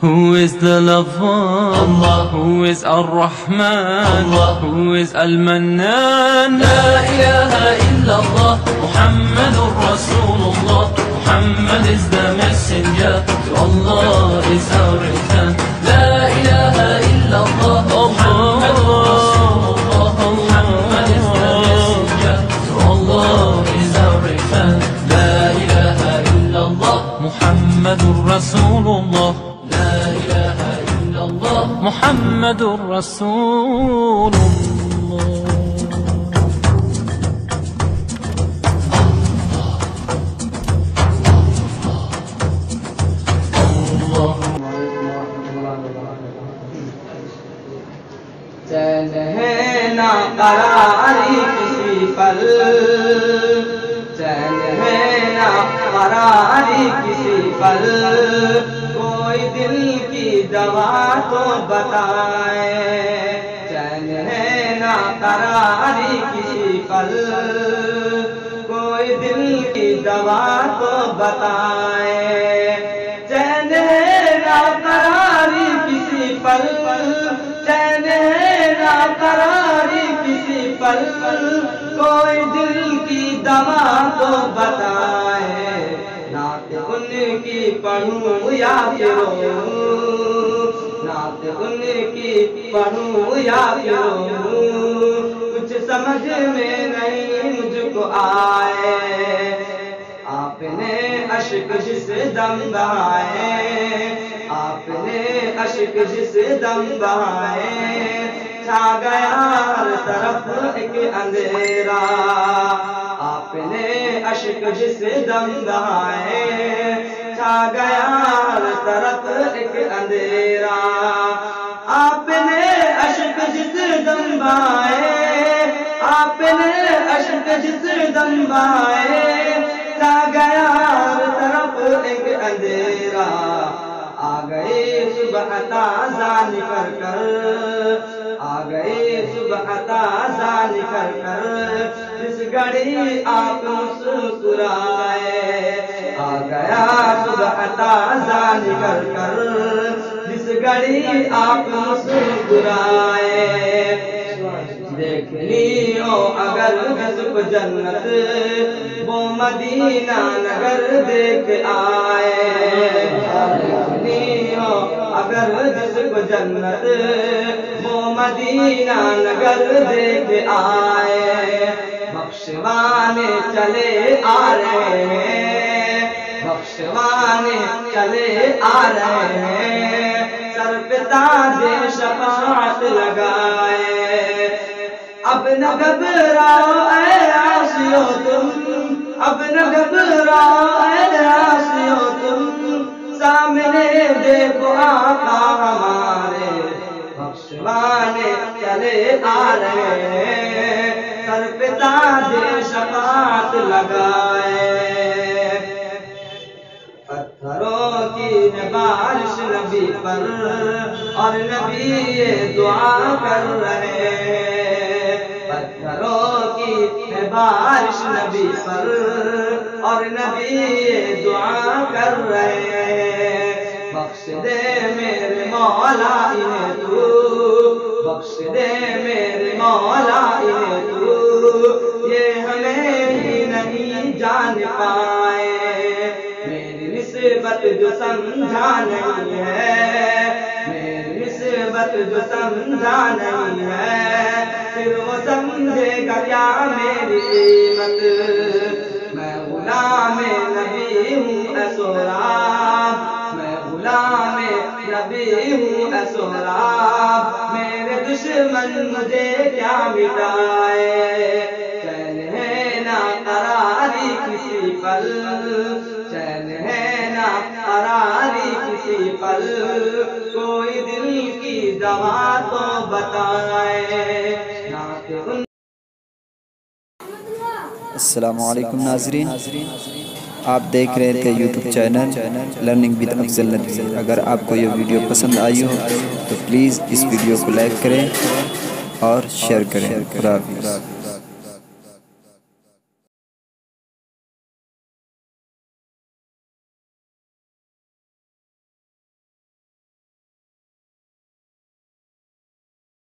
Who is the lover? Allah. Who is Ar-Rahman? Allah. Who is Al-Mannan? La ilaha illallah. Muhammadur Rasulullah. Muhammad is the messenger. To Allah is our return. La ilaha illallah. Muhammadur Rasulullah. Muhammad is the messenger. To Allah is our return. La ilaha illallah. Muhammadur Rasulullah. لا إله إلا الله محمد رسول الله. چین ہے نا قراری کسی پل، چین ہے نا قراری کسی پل، کوئی دل کی دوا تو بتائے. چین ہے نا قراری کسی پل، کوئی دل کی دوا تو بتائے. چین ہے نا قراری کسی پل، چین ہے نا قراری کسی پل، کوئی دل کی دوا تو بتائے. نعت ان کی پڑھوں یا پھر رو، نعت ان کی پڑھوں یا پھر رو، کچھ سمجھ میں نہیں مجھ کو آئے. آپ نے اشک جس دم بہائے، آپ نے اشک جس دم بہائے، چھا گیا ہر طرف ایک اندھیرا. آپ نے اشک جس دم بہائے، چھا گیا ہر طرف ایک اندھیرا. آپ نے اشک جس دم بہائے، آپ نے اشک جس دم بہائے، چھا گیا ہر طرف ایک اندھیرا. آ گئے صبح تازہ نکل کر، آ گئے صبح تازہ نکل کر، جس گھڑی آپ مسکرائے. آ گیا صبح تازہ نکل کر، جس گھڑی آپ مسکرائے. دیکھ لیو اگر جس کو جنت، وہ مدینہ نگر دیکھ آئے. دیکھ لیو اگر جس کو جنت، وہ مدینہ نگر دیکھ آئے. بخشوانے چلے آ رہے ہیں، بخشوانے چلے آ رہے ہیں، سر پہ تاج شفاعت لگائے. اب نہ گھبراؤ اے عاصیو تم، اب نہ گھبراؤ اے عاصیو تم، سامنے دیکھو آقا ہمارے. بخشوانے چلے آ رہے ہیں، سر پہ تاج شفاعت لگائے. پتھروں کی ہے بارش نبی پر، اور نبی یہ دعا کر رہے ہیں. پتھروں کی ہے بارش نبی پر، اور نبی یہ دعا کر رہے ہیں. بخش دے میرے مولا انہیں تو، بخش دے میرے مولا انہیں تو، یہ ہمیں ہی نہیں جان پائے. میری نسبت جو سمجھا نہیں ہے، میری نسبت جو سمجھا نہیں ہے، پھر وہ سمجھے گا کیا میری قیمت. میں غلام نبی ہوں اے سہراب، میں غلام نبی ہوں اے سہراب، میرے دشمن مجھے کیا مٹائے. چین ہے نا قراری کسی پل، چین ہے نا قراری کسی پل، کوئی دل کی دوا تو بتائے. السلام علیکم ناظرین، آپ دیکھ رہے تھے یوٹیوب چینل لرننگ ود افضل ندوی. اگر آپ کو یہ ویڈیو پسند آئی ہو تو پلیز اس ویڈیو کو لائک کریں اور شیئر کریں. خدا حافظ.